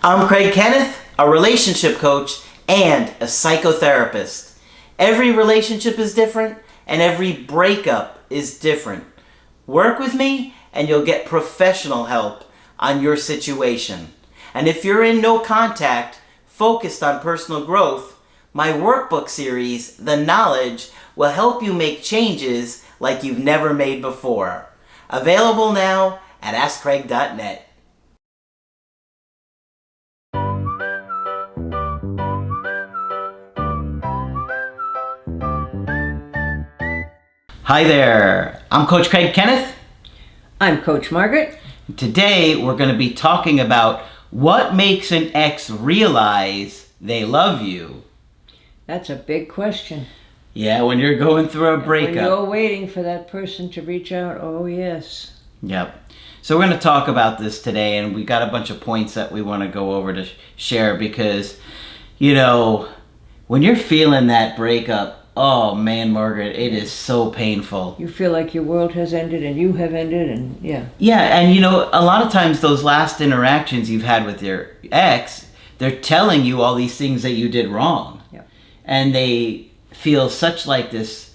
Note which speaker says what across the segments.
Speaker 1: I'm Craig Kenneth, a relationship coach and a psychotherapist. Every relationship is different and every breakup is different. Work with me and you'll get professional help on your situation. And if you're in no contact, focused on personal growth, my workbook series, The Knowledge, will help you make changes like you've never made before. Available now at AskCraig.net. Hi there, I'm Coach Craig Kenneth.
Speaker 2: I'm Coach Margaret.
Speaker 1: Today we're going to be talking about what makes an ex realize they love you.
Speaker 2: That's a big question.
Speaker 1: Yeah, when you're going through a breakup.
Speaker 2: When you're waiting for that person to reach out, oh yes.
Speaker 1: Yep. So we're going to talk about this today, and we got a bunch of points that we want to go over to share because, you know, when you're feeling that breakup, oh man, Margaret, it is so painful.
Speaker 2: You feel like your world has ended and you have ended, and yeah.
Speaker 1: Yeah, and you know, a lot of times those last interactions you've had with your ex, they're telling you all these things that you did wrong.
Speaker 2: Yeah.
Speaker 1: And they feel such like this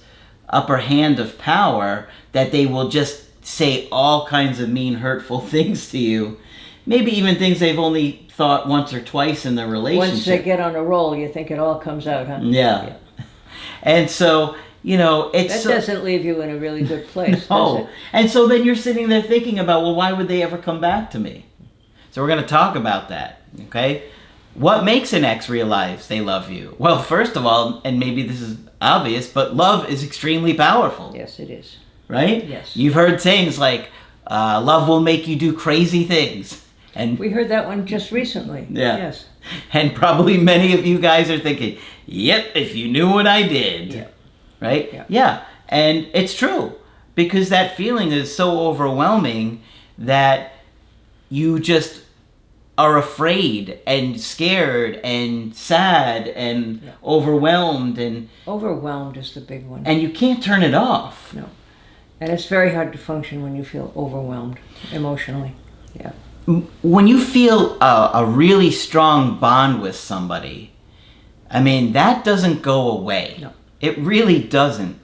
Speaker 1: upper hand of power that they will just say all kinds of mean, hurtful things to you. Maybe even things they've only thought once or twice in their relationship.
Speaker 2: Once they get on a roll, you think it all comes out, huh?
Speaker 1: Yeah. And so, you know, it's...
Speaker 2: That doesn't leave you in a really good place,
Speaker 1: no.
Speaker 2: does it?
Speaker 1: And so then you're sitting there thinking about, well, why would they ever come back to me? So we're going to talk about that, okay? What makes an ex realize they love you? Well, first of all, and maybe this is obvious, but love is extremely powerful.
Speaker 2: Yes, it is.
Speaker 1: Right?
Speaker 2: Yes.
Speaker 1: You've heard sayings like, love will make you do crazy things. And
Speaker 2: we heard that one just recently.
Speaker 1: Yeah.
Speaker 2: Yes.
Speaker 1: And probably many of you guys are thinking, yep, if you knew what I did.
Speaker 2: Yeah.
Speaker 1: Right?
Speaker 2: Yeah.
Speaker 1: Yeah. And it's true. Because that feeling is so overwhelming that you just are afraid and scared and sad and overwhelmed. And
Speaker 2: Overwhelmed is the big one.
Speaker 1: And you can't turn it off.
Speaker 2: No. And it's very hard to function when you feel overwhelmed emotionally. Yeah.
Speaker 1: When you feel a really strong bond with somebody, I mean, that doesn't go away.
Speaker 2: No.
Speaker 1: It really doesn't.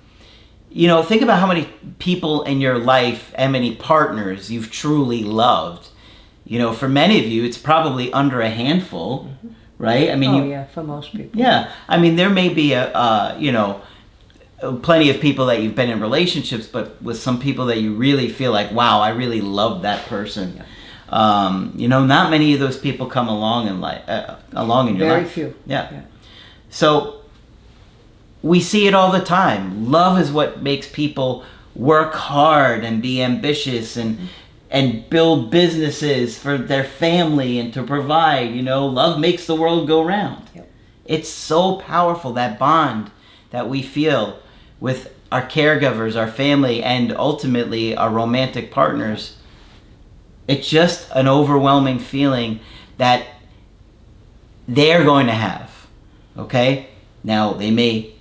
Speaker 1: You know, think about how many people in your life and many partners you've truly loved. You know, for many of you, it's probably under a handful, right? I mean,
Speaker 2: for most people.
Speaker 1: Yeah. I mean, there may be plenty of people that you've been in relationships, but with some people that you really feel like, wow, I really love that person. Yeah. You know, not many of those people come along in your life.
Speaker 2: Very few.
Speaker 1: Yeah. So we see it all the time. Love is what makes people work hard and be ambitious and build businesses for their family and to provide. You know, love makes the world go round.
Speaker 2: Yep.
Speaker 1: It's so powerful, that bond that we feel with our caregivers, our family, and ultimately our romantic partners. It's just an overwhelming feeling that they're going to have, okay? Now, they may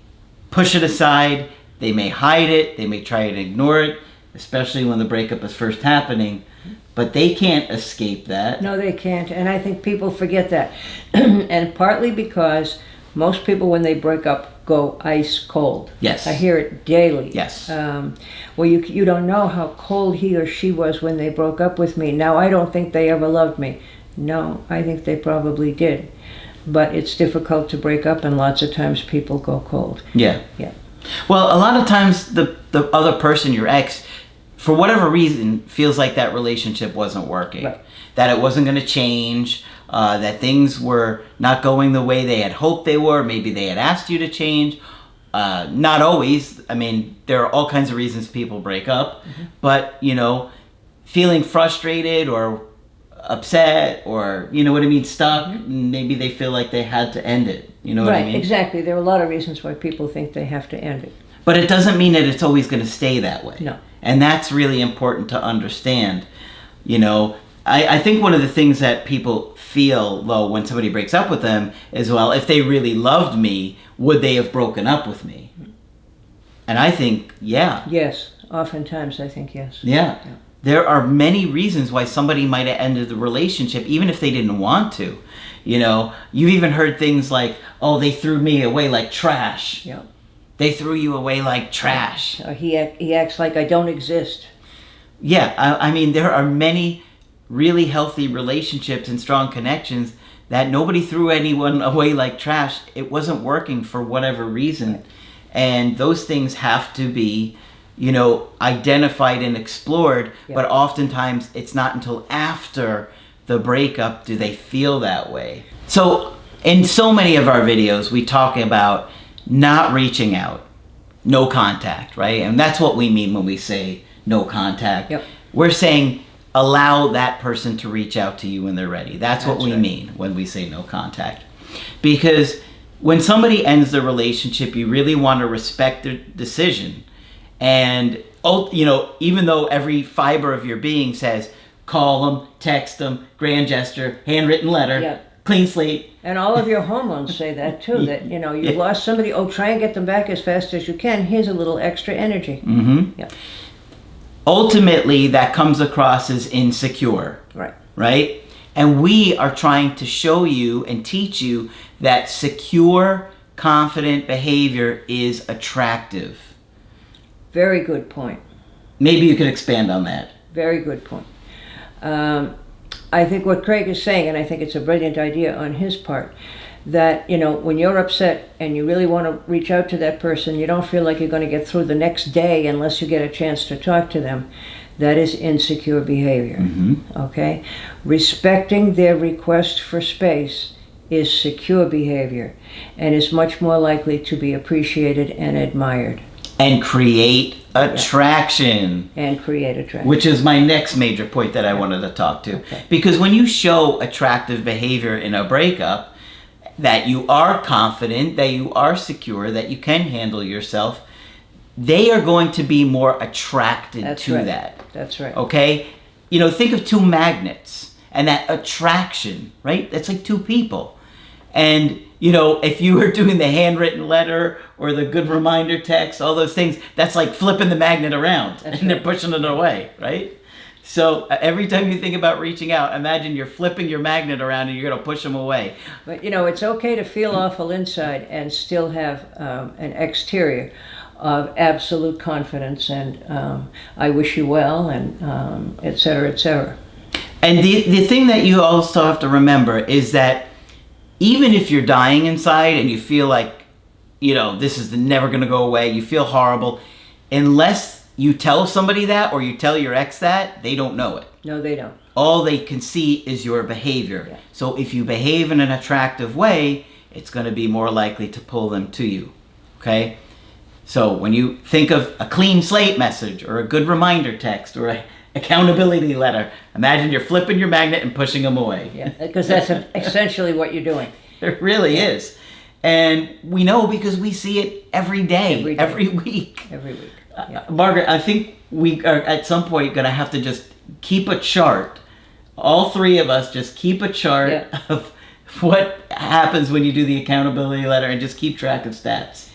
Speaker 1: push it aside, they may hide it, they may try and ignore it, especially when the breakup is first happening, but they can't escape that.
Speaker 2: No, they can't, and I think people forget that. And partly because most people, when they break up, go ice cold.
Speaker 1: Yes.
Speaker 2: I hear it daily.
Speaker 1: Yes.
Speaker 2: Well, you don't know how cold he or she was when they broke up with me. Now, I don't think they ever loved me. No, I think they probably did. But it's difficult to break up, and lots of times people go cold.
Speaker 1: Yeah.
Speaker 2: Yeah.
Speaker 1: Well, a lot of times the other person, your ex, for whatever reason, feels like that relationship wasn't working.
Speaker 2: Right.
Speaker 1: That it wasn't going to change. That things were not going the way they had hoped they were. Maybe they had asked you to change. Not always. I mean, there are all kinds of reasons people break up. But, you know, feeling frustrated or upset or, you know what I mean, stuck, maybe they feel like they had to end it. You know what I mean?
Speaker 2: Right, exactly. There are a lot of reasons why people think they have to end it.
Speaker 1: But it doesn't mean that it's always going to stay that way.
Speaker 2: No.
Speaker 1: And that's really important to understand. You know, I think one of the things that people feel, though, when somebody breaks up with them is, well, if they really loved me, would they have broken up with me? And I think, yeah.
Speaker 2: Yes, oftentimes I think yes.
Speaker 1: Yeah. there are many reasons why somebody might have ended the relationship, even if they didn't want to. You know, you've even heard things like, oh, they threw me away like trash.
Speaker 2: Yeah.
Speaker 1: They threw you away like trash.
Speaker 2: He acts like I don't exist.
Speaker 1: Yeah, I mean, there are many really healthy relationships and strong connections that nobody threw anyone away like trash. It wasn't working for whatever reason.
Speaker 2: Right.
Speaker 1: And those things have to be, you know, identified and explored.
Speaker 2: Yeah.
Speaker 1: But oftentimes it's not until after the breakup do they feel that way. So in so many of our videos, we talk about not reaching out, no contact, right? And that's what we mean when we say no contact.
Speaker 2: Yep.
Speaker 1: We're saying allow that person to reach out to you when they're ready. That's what we
Speaker 2: right.
Speaker 1: mean when we say no contact. Because when somebody ends the relationship, you really want to respect their decision. And, you know, even though every fiber of your being says, call them, text them, grand gesture, handwritten letter,
Speaker 2: Yeah.
Speaker 1: clean slate.
Speaker 2: And all of your hormones say that too, that, you know, you've lost somebody, try and get them back as fast as you can. Here's a little extra energy.
Speaker 1: Mm-hmm.
Speaker 2: Yeah.
Speaker 1: Ultimately, that comes across as insecure.
Speaker 2: Right.
Speaker 1: Right? And we are trying to show you and teach you that secure, confident behavior is attractive.
Speaker 2: Very good point.
Speaker 1: Maybe you could expand on that.
Speaker 2: Very good point. I think what Craig is saying, and I think it's a brilliant idea on his part, that, you know, when you're upset and you really want to reach out to that person, you don't feel like you're going to get through the next day unless you get a chance to talk to them. That is insecure behavior.
Speaker 1: Mm-hmm.
Speaker 2: Okay? Respecting their request for space is secure behavior and is much more likely to be appreciated and admired.
Speaker 1: And create attraction.
Speaker 2: And create attraction.
Speaker 1: Which is my next major point that I wanted to talk to.
Speaker 2: Okay.
Speaker 1: Because when you show attractive behavior in a breakup, that you are confident, that you are secure, that you can handle yourself, they are going to be more attracted
Speaker 2: That's
Speaker 1: to
Speaker 2: right.
Speaker 1: that.
Speaker 2: That's right.
Speaker 1: Okay? You know, think of two magnets and that attraction, right? That's like two people. And, you know, if you were doing the handwritten letter or the good reminder text, all those things, that's like flipping the magnet around.
Speaker 2: That's
Speaker 1: and they're
Speaker 2: right.
Speaker 1: pushing it away, right? So every time you think about reaching out, imagine you're flipping your magnet around and you're going to push them away.
Speaker 2: But, you know, it's okay to feel awful inside and still have an exterior of absolute confidence and I wish you well and et cetera, et cetera.
Speaker 1: And the thing that you also have to remember is that even if you're dying inside and you feel like, you know, this is never going to go away, you feel horrible, unless you tell somebody that or you tell your ex that, they don't know it.
Speaker 2: No, they don't.
Speaker 1: All they can see is your behavior.
Speaker 2: Yeah.
Speaker 1: So if you behave in an attractive way, it's going to be more likely to pull them to you. Okay? So when you think of a clean slate message or a good reminder text or a accountability letter, imagine you're flipping your magnet and pushing them away.
Speaker 2: Yeah, because that's essentially what you're doing.
Speaker 1: It really is. And we know because we see it every day. Every week.
Speaker 2: Every week. Yeah.
Speaker 1: Margaret, I think we are at some point going to have to just keep a chart. All three of us just keep a chart of what happens when you do the accountability letter and just keep track of stats.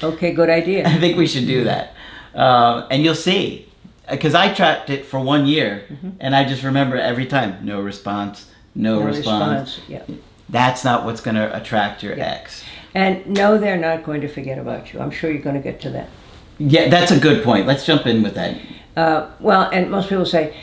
Speaker 2: Okay, good idea.
Speaker 1: I think we should do that. And you'll see. Because I tracked it for 1 year, and I just remember every time, no response, no response.
Speaker 2: Yeah.
Speaker 1: That's not what's going to attract your ex.
Speaker 2: And no, they're not going to forget about you. I'm sure you're going to get to that.
Speaker 1: Yeah, that's a good point. Let's jump in with that.
Speaker 2: Well, and most people say,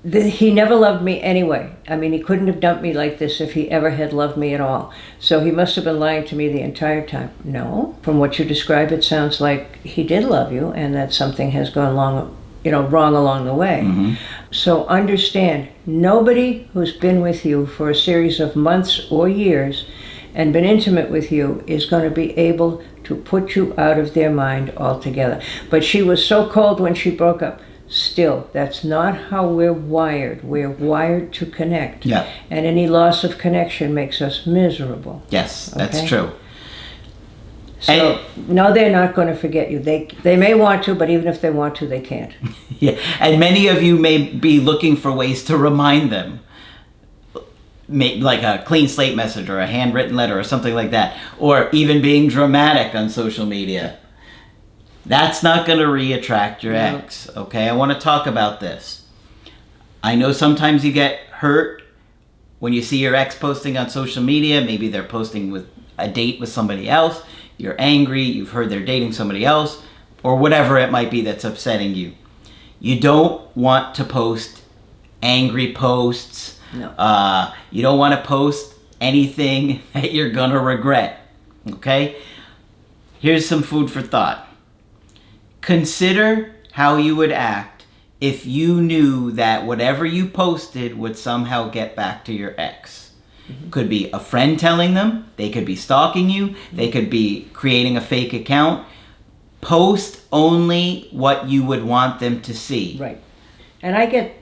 Speaker 2: he never loved me anyway. I mean, he couldn't have dumped me like this if he ever had loved me at all. So he must have been lying to me the entire time. No. From what you describe, it sounds like he did love you and that something has gone wrong along the way.
Speaker 1: Mm-hmm.
Speaker 2: So understand, nobody who's been with you for a series of months or years and been intimate with you is going to be able to put you out of their mind altogether. But she was so cold when she broke up. Still, that's not how we're wired. We're wired to connect.
Speaker 1: Yeah.
Speaker 2: And any loss of connection makes us miserable.
Speaker 1: Yes, that's
Speaker 2: Okay?
Speaker 1: true.
Speaker 2: So, no, they're not going to forget you. They may want to, but even if they want to, they can't.
Speaker 1: Yeah, and many of you may be looking for ways to remind them. Like a clean slate message or a handwritten letter or something like that. Or even being dramatic on social media. That's not going to re-attract your ex, okay? I want to talk about this. I know sometimes you get hurt when you see your ex posting on social media. Maybe they're posting with a date with somebody else. You're angry. You've heard they're dating somebody else, or whatever it might be that's upsetting you. You don't want to post angry posts.
Speaker 2: No.
Speaker 1: You don't want to post anything that you're going to regret. Okay? Here's some food for thought. Consider how you would act if you knew that whatever you posted would somehow get back to your ex. Mm-hmm. Could be a friend telling them. They could be stalking you. They could be creating a fake account. Post only what you would want them to see.
Speaker 2: Right. And I get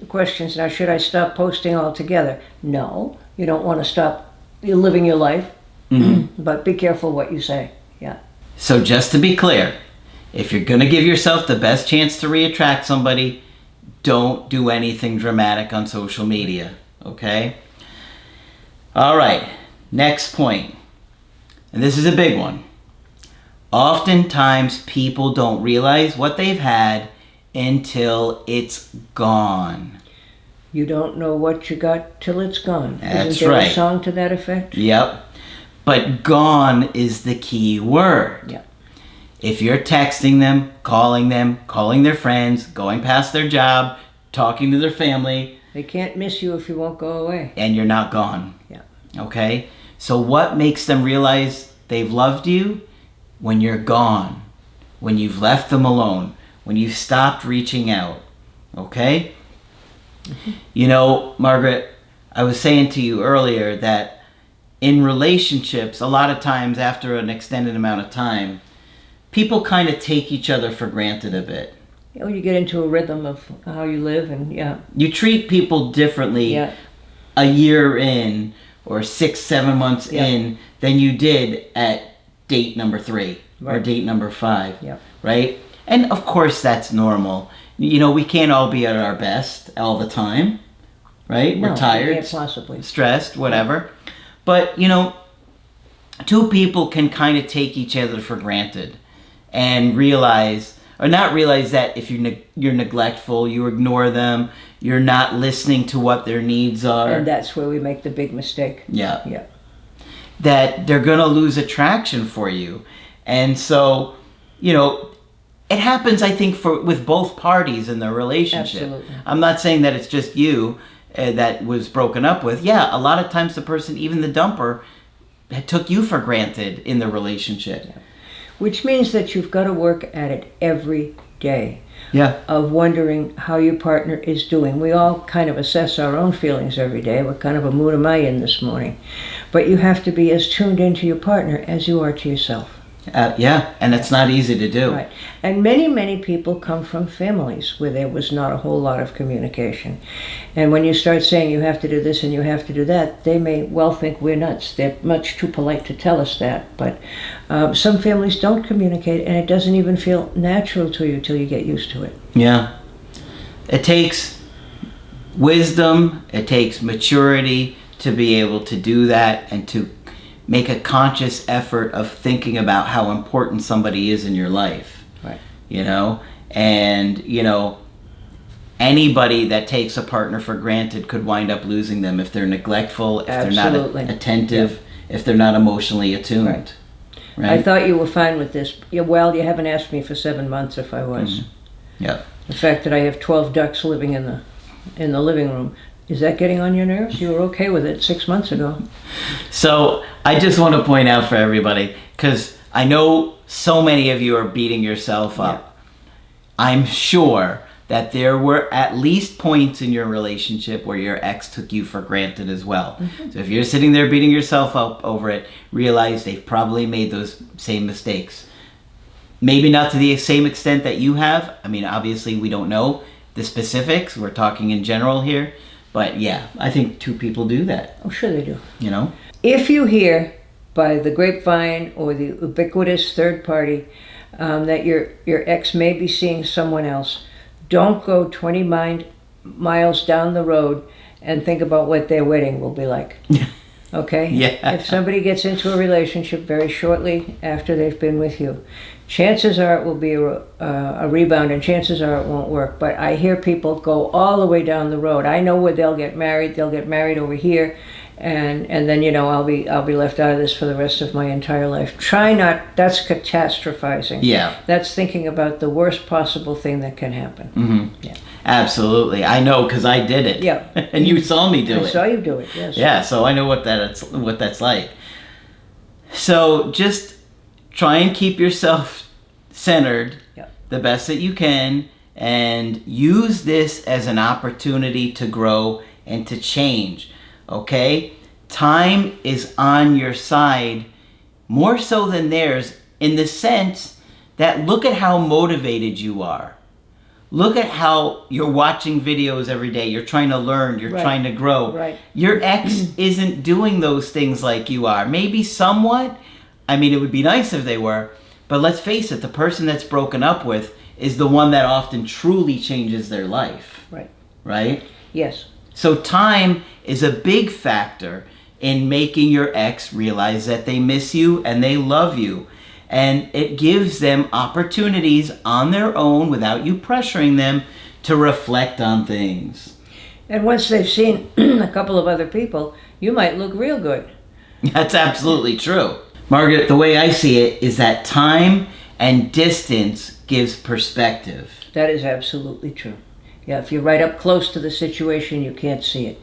Speaker 2: questions now, should I stop posting altogether? No, you don't want to stop. You're living your life, but be careful what you say. Yeah.
Speaker 1: So just to be clear, if you're going to give yourself the best chance to reattract somebody, don't do anything dramatic on social media, okay? All right, next point. And this is a big one. Oftentimes people don't realize what they've had until it's gone.
Speaker 2: You don't know what you got till it's gone.
Speaker 1: That's
Speaker 2: Isn't there
Speaker 1: right.
Speaker 2: a song to that effect?
Speaker 1: Yep. But gone is the key word.
Speaker 2: Yeah.
Speaker 1: If you're texting them, calling their friends, going past their job, talking to their family.
Speaker 2: They can't miss you if you won't go away.
Speaker 1: And you're not gone.
Speaker 2: Yeah.
Speaker 1: Okay? So what makes them realize they've loved you? When you're gone. When you've left them alone. When you've stopped reaching out. Okay? Mm-hmm. You know, Margaret, I was saying to you earlier that in relationships, a lot of times after an extended amount of time, people kind of take each other for granted a bit.
Speaker 2: You know, you get into a rhythm of how you live, and yeah.
Speaker 1: You treat people differently a year in or 6-7 months in than you did at date number 3 or date number 5, right? And of course that's normal. You know, we can't all be at our best all the time, right?
Speaker 2: No,
Speaker 1: we're tired,
Speaker 2: can't possibly.
Speaker 1: Stressed, whatever. But, you know, two people can kind of take each other for granted and realize, or not realize that if you're neglectful, you ignore them, you're not listening to what their needs are.
Speaker 2: And that's where we make the big mistake.
Speaker 1: Yeah.
Speaker 2: Yeah.
Speaker 1: That they're going to lose attraction for you. And so, you know, it happens, I think, with both parties in the relationship.
Speaker 2: Absolutely.
Speaker 1: I'm not saying that it's just you that was broken up with. Yeah, a lot of times the person, even the dumper, took you for granted in the relationship.
Speaker 2: Yeah. Which means that you've got to work at it every day.
Speaker 1: Yeah.
Speaker 2: Of wondering how your partner is doing. We all kind of assess our own feelings every day. What kind of a mood am I in this morning? But you have to be as tuned into your partner as you are to yourself.
Speaker 1: Yeah, and it's not easy to do.
Speaker 2: Right. And many, many people come from families where there was not a whole lot of communication. And when you start saying you have to do this and you have to do that, they may well think we're nuts. They're much too polite to tell us that. But some families don't communicate, and it doesn't even feel natural to you till you get used to it.
Speaker 1: Yeah. It takes wisdom, it takes maturity to be able to do that and to make a conscious effort of thinking about how important somebody is in your life.
Speaker 2: Right.
Speaker 1: You know? And, you know, anybody that takes a partner for granted could wind up losing them if they're neglectful, if
Speaker 2: Absolutely.
Speaker 1: they're not attentive, if they're not emotionally attuned.
Speaker 2: Right.
Speaker 1: Right?
Speaker 2: I thought you were fine with this. Well, you haven't asked me for 7 months if I was.
Speaker 1: Mm-hmm. Yeah.
Speaker 2: The fact that I have 12 ducks living in the living room, is that getting on your nerves? You were okay with it 6 months ago.
Speaker 1: So I just want to point out for everybody, because I know so many of you are beating yourself up. Yeah. I'm sure that there were at least points in your relationship where your ex took you for granted as well. Mm-hmm. So if you're sitting there beating yourself up over it, realize they've probably made those same mistakes. Maybe not to the same extent that you have. I mean, obviously we don't know the specifics. We're talking in general here. But yeah, I think two people do that.
Speaker 2: Oh, sure they do.
Speaker 1: You know?
Speaker 2: If you hear by the grapevine or the ubiquitous third party that your ex may be seeing someone else, don't go 20 miles down the road and think about what their wedding will be like. Okay?
Speaker 1: Yeah.
Speaker 2: If somebody gets into a relationship very shortly after they've been with you, chances are it will be a rebound, and chances are it won't work. But I hear people go all the way down the road. I know where they'll get married. They'll get married over here, and then I'll be left out of this for the rest of my entire life. Try not. That's catastrophizing.
Speaker 1: Yeah.
Speaker 2: That's thinking about the worst possible thing that can happen.
Speaker 1: Mm-hmm.
Speaker 2: Yeah.
Speaker 1: Absolutely. I know because I did it.
Speaker 2: Yeah.
Speaker 1: And you saw me do it.
Speaker 2: I saw you do it. Yes.
Speaker 1: Yeah. So I know what that's like. So just try and keep yourself centered the best that you can, and use this as an opportunity to grow and to change. Okay? Time is on your side more so than theirs, in the sense that look at how motivated you are. Look at how you're watching videos every day. You're trying to learn. You're trying to grow.
Speaker 2: Right.
Speaker 1: Your ex isn't doing those things like you are. Maybe somewhat. I mean, it would be nice if they were. But let's face it, the person that's broken up with is the one that often truly changes their life.
Speaker 2: Right.
Speaker 1: Right?
Speaker 2: Yes.
Speaker 1: So time is a big factor in making your ex realize that they miss you and they love you. And it gives them opportunities on their own, without you pressuring them, to reflect on things.
Speaker 2: And once they've seen a couple of other people, you might look real good.
Speaker 1: That's absolutely true. Margaret, the way I see it is that time and distance gives perspective.
Speaker 2: That is absolutely true. Yeah, if you're right up close to the situation, you can't see it.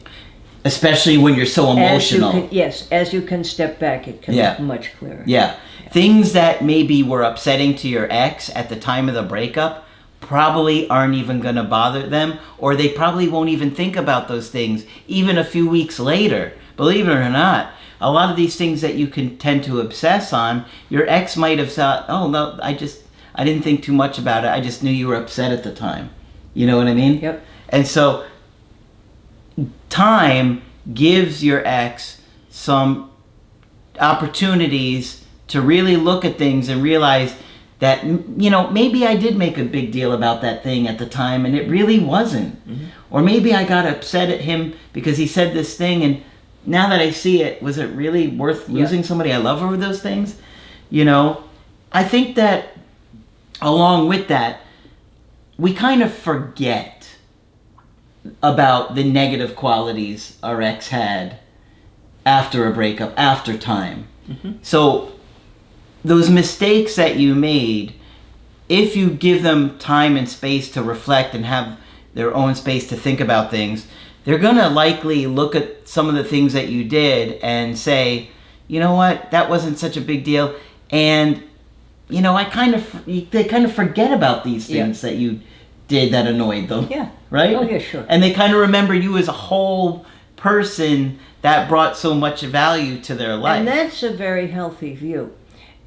Speaker 1: Especially when you're so emotional.
Speaker 2: As you can step back, it can look much clearer.
Speaker 1: Yeah. Things that maybe were upsetting to your ex at the time of the breakup probably aren't even going to bother them, or they probably won't even think about those things even a few weeks later. Believe it or not, a lot of these things that you can tend to obsess on, your ex might have thought, oh, no, I didn't think too much about it. I just knew you were upset at the time. You know what I mean?
Speaker 2: Yep.
Speaker 1: And so time gives your ex some opportunities to really look at things and realize that, maybe I did make a big deal about that thing at the time and it really wasn't. Mm-hmm. Or maybe I got upset at him because he said this thing, and now that I see it, was it really worth losing somebody I love over those things? I think that along with that, we kind of forget about the negative qualities our ex had after a breakup, after time. Mm-hmm. So those mistakes that you made, if you give them time and space to reflect and have their own space to think about things, they're going to likely look at some of the things that you did and say, you know what, that wasn't such a big deal. And, they kind of forget about these things that you did that annoyed them.
Speaker 2: Yeah.
Speaker 1: Right?
Speaker 2: Oh, yeah, sure.
Speaker 1: And they kind of remember you as a whole person that brought so much value to their life.
Speaker 2: And that's a very healthy view.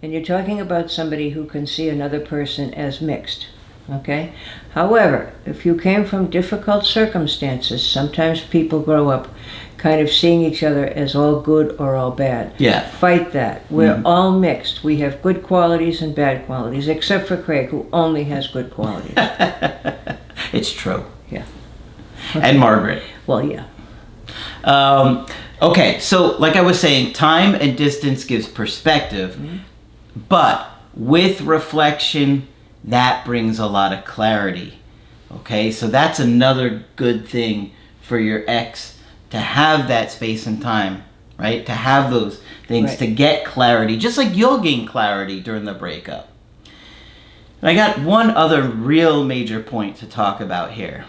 Speaker 2: And you're talking about somebody who can see another person as mixed. Okay? However, if you came from difficult circumstances, sometimes people grow up kind of seeing each other as all good or all bad.
Speaker 1: Yeah.
Speaker 2: Fight that. We're all mixed. We have good qualities and bad qualities, except for Craig, who only has good qualities.
Speaker 1: It's true.
Speaker 2: Yeah.
Speaker 1: Okay. And Margaret.
Speaker 2: Well, yeah.
Speaker 1: Okay, so like I was saying, time and distance gives perspective, but with reflection, that brings a lot of clarity. Okay, so that's another good thing for your ex, to have that space and time, right? To have those things, to get clarity, just like you'll gain clarity during the breakup. And I got one other real major point to talk about here.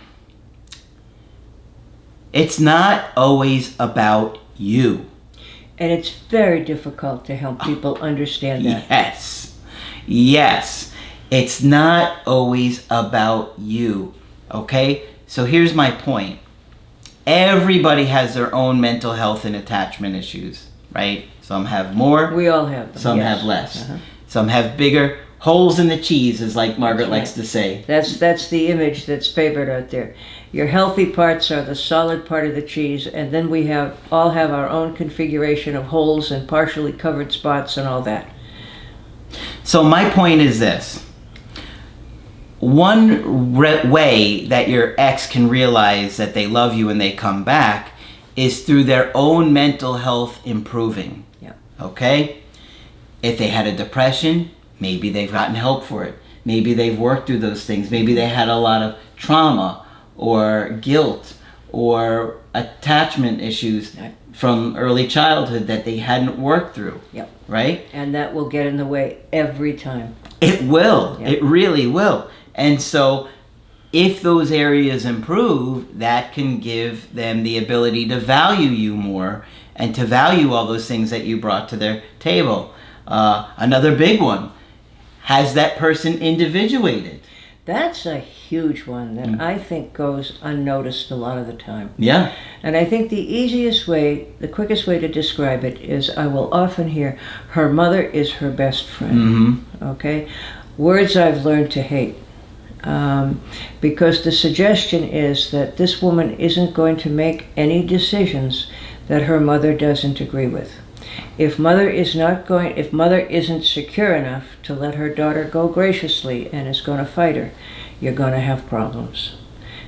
Speaker 1: It's not always about you.
Speaker 2: And it's very difficult to help people understand that.
Speaker 1: Yes. It's not always about you. Okay? So here's my point. Everybody has their own mental health and attachment issues, right? Some have more.
Speaker 2: We all have them.
Speaker 1: Some have less. Some have bigger holes in the cheese, as like Margaret likes to say.
Speaker 2: That's the image that's favored out there. Your healthy parts are the solid part of the cheese, and then we all have our own configuration of holes and partially covered spots and all that.
Speaker 1: So my point is this. One way that your ex can realize that they love you and they come back is through their own mental health improving.
Speaker 2: Yeah.
Speaker 1: Okay? If they had a depression, maybe they've gotten help for it. Maybe they've worked through those things. Maybe they had a lot of trauma or guilt or attachment issues from early childhood that they hadn't worked through.
Speaker 2: Yep.
Speaker 1: Right?
Speaker 2: And that will get in the way every time.
Speaker 1: It will.
Speaker 2: Yep.
Speaker 1: It really will. And so if those areas improve, that can give them the ability to value you more and to value all those things that you brought to their table. Another big one, has that person individuated?
Speaker 2: That's a huge one that I think goes unnoticed a lot of the time.
Speaker 1: Yeah.
Speaker 2: And I think the easiest way, the quickest way to describe it is I will often hear, her mother is her best friend.
Speaker 1: Mm-hmm.
Speaker 2: Okay? Words I've learned to hate. Because the suggestion is that this woman isn't going to make any decisions that her mother doesn't agree with. If mother isn't secure enough to let her daughter go graciously and is going to fight her, you're going to have problems.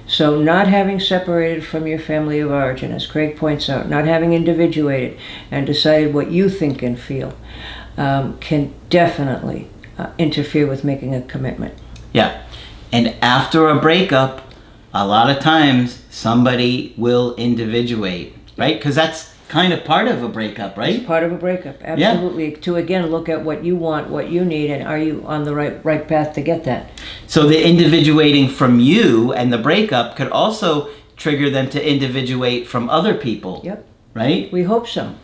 Speaker 2: So not having separated from your family of origin, as Craig points out, not having individuated and decided what you think and feel, can definitely interfere with making a commitment.
Speaker 1: Yeah. And after a breakup, a lot of times somebody will individuate, right? Because that's kind of part of a breakup, right?
Speaker 2: It's part of a breakup, absolutely. Yeah. To again look at what you want, what you need, and are you on the right path to get that?
Speaker 1: So the individuating from you and the breakup could also trigger them to individuate from other people.
Speaker 2: Yep.
Speaker 1: Right?
Speaker 2: We hope so.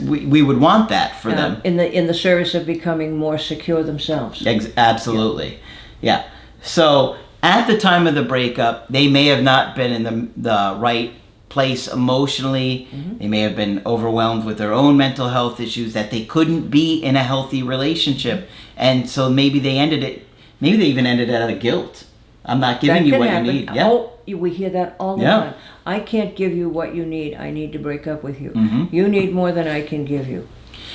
Speaker 1: We would want that for them.
Speaker 2: In the service of becoming more secure themselves.
Speaker 1: Absolutely. Yeah. So at the time of the breakup, they may have not been in the right place emotionally. Mm-hmm. They may have been overwhelmed with their own mental health issues that they couldn't be in a healthy relationship. And so maybe they even ended it out of guilt. I'm not giving you what you need. Yeah.
Speaker 2: Oh, we hear that all the time. I can't give you what you need. I need to break up with you.
Speaker 1: Mm-hmm.
Speaker 2: You need more than I can give you.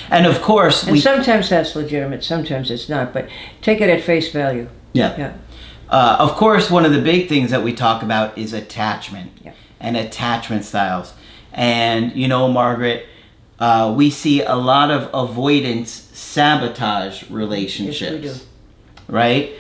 Speaker 1: And of course,
Speaker 2: sometimes that's legitimate, sometimes it's not, but take it at face value.
Speaker 1: Yeah. Of course, one of the big things that we talk about is attachment and attachment styles. And, Margaret, we see a lot of avoidance sabotage relationships.
Speaker 2: Yes, we do.
Speaker 1: Right?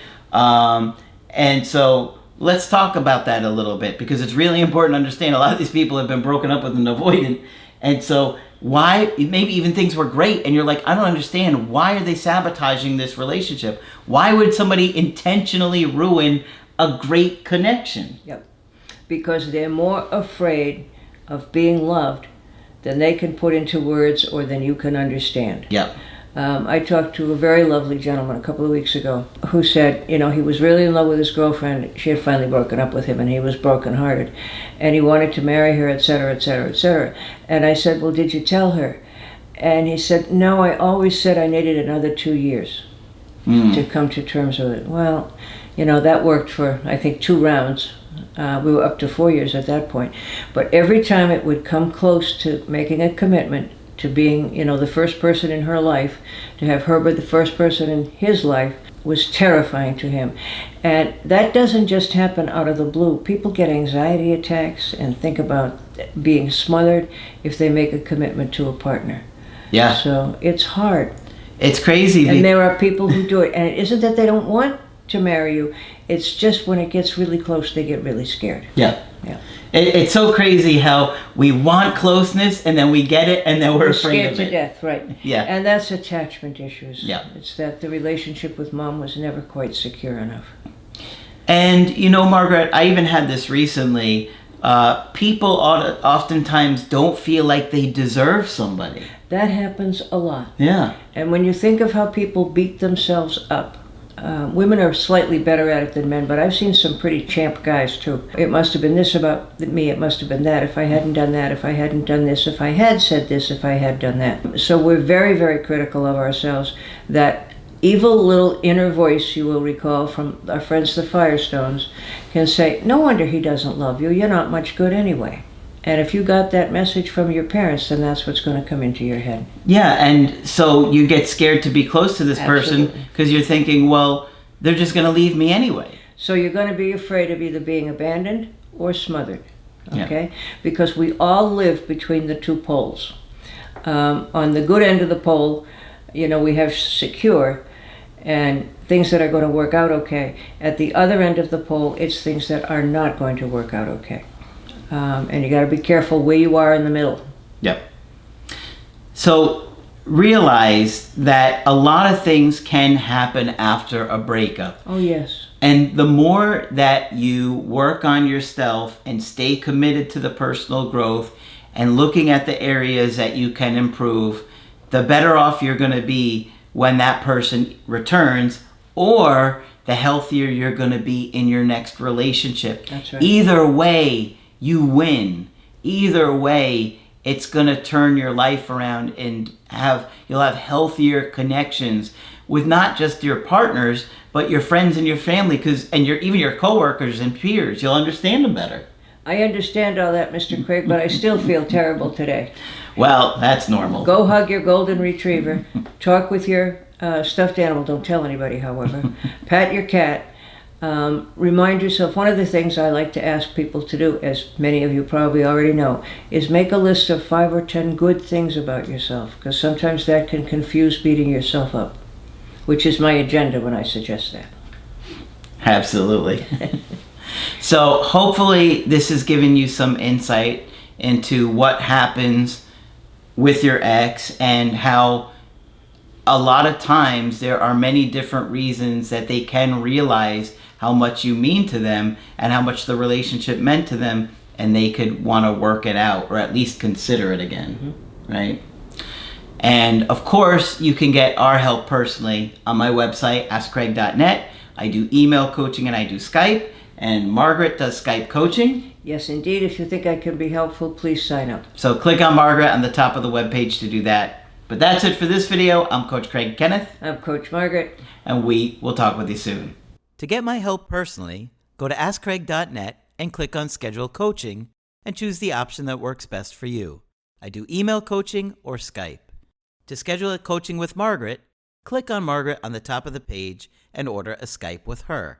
Speaker 1: And so let's talk about that a little bit, because it's really important to understand a lot of these people have been broken up with an avoidant. And so why, maybe even things were great and you're like, I don't understand, why are they sabotaging this relationship? Why would somebody intentionally ruin a great connection?
Speaker 2: Yep. Because they're more afraid of being loved than they can put into words or than you can understand.
Speaker 1: Yep.
Speaker 2: I talked to a very lovely gentleman a couple of weeks ago who said, he was really in love with his girlfriend. She had finally broken up with him and he was brokenhearted. And he wanted to marry her, etc., etc., etc. And I said, well, did you tell her? And he said, no, I always said I needed another 2 years to come to terms with it. Well, that worked for, I think, 2 rounds. We were up to 4 years at that point. But every time it would come close to making a commitment, to being, the first person in her life, to have her be the first person in his life, was terrifying to him. And that doesn't just happen out of the blue. People get anxiety attacks and think about being smothered if they make a commitment to a partner.
Speaker 1: Yeah.
Speaker 2: So it's hard.
Speaker 1: It's crazy.
Speaker 2: And there are people who do it. And it isn't that they don't want to marry you. It's just when it gets really close, they get really scared.
Speaker 1: Yeah. It's so crazy how we want closeness and then we get it and then we're afraid of it.
Speaker 2: Scared to death, right.
Speaker 1: Yeah.
Speaker 2: And that's attachment issues.
Speaker 1: Yeah.
Speaker 2: It's that the relationship with mom was never quite secure enough.
Speaker 1: And, Margaret, I even had this recently. People oftentimes don't feel like they deserve somebody.
Speaker 2: That happens a lot.
Speaker 1: Yeah.
Speaker 2: And when you think of how people beat themselves up, women are slightly better at it than men, but I've seen some pretty champ guys too. It must have been this about me, it must have been that, if I hadn't done that, if I hadn't done this, if I had said this, if I had done that. So we're very, very critical of ourselves. That evil little inner voice, you will recall from our friends the Firestones, can say, no wonder he doesn't love you, you're not much good anyway. And if you got that message from your parents, then that's what's going to come into your head.
Speaker 1: Yeah, and so you get scared to be close to this person because you're thinking, well, they're just going to leave me anyway.
Speaker 2: So you're going to be afraid of either being abandoned or smothered. okay? Because we all live between the two poles. On the good end of the pole, we have secure and things that are going to work out okay. At the other end of the pole, it's things that are not going to work out okay. And you got to be careful where you are in the middle.
Speaker 1: Yep. So realize that a lot of things can happen after a breakup.
Speaker 2: Oh, yes.
Speaker 1: And the more that you work on yourself and stay committed to the personal growth and looking at the areas that you can improve, the better off you're going to be when that person returns, or the healthier you're going to be in your next relationship.
Speaker 2: That's right.
Speaker 1: Either way, you win. Either way, it's going to turn your life around and you'll have healthier connections with not just your partners, but your friends and your family, even your coworkers and peers. You'll understand them better.
Speaker 2: I understand all that, Mr. Craig, but I still feel terrible today.
Speaker 1: Well, that's normal.
Speaker 2: Go hug your golden retriever. Talk with your stuffed animal. Don't tell anybody, however. Pat your cat. Remind yourself, one of the things I like to ask people to do, as many of you probably already know, is make a list of 5 or 10 good things about yourself, because sometimes that can confuse beating yourself up, which is my agenda when I suggest that.
Speaker 1: Absolutely. So hopefully this has given you some insight into what happens with your ex and how a lot of times there are many different reasons that they can realize how much you mean to them and how much the relationship meant to them, and they could want to work it out or at least consider it again, right? And of course, you can get our help personally on my website, askcraig.net. I do email coaching and I do Skype, and Margaret does Skype coaching.
Speaker 2: Yes, indeed. If you think I can be helpful, please sign up.
Speaker 1: So click on Margaret on the top of the webpage to do that. But that's it for this video. I'm Coach Craig Kenneth.
Speaker 2: I'm Coach Margaret.
Speaker 1: And we will talk with you soon. To get my help personally, go to askcraig.net and click on Schedule Coaching and choose the option that works best for you. I do email coaching or Skype. To schedule a coaching with Margaret, click on Margaret on the top of the page and order a Skype with her.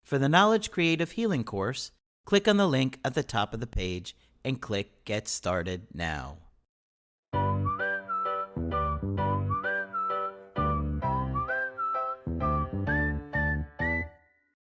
Speaker 1: For the Knowledge Creative Healing course, click on the link at the top of the page and click Get Started Now.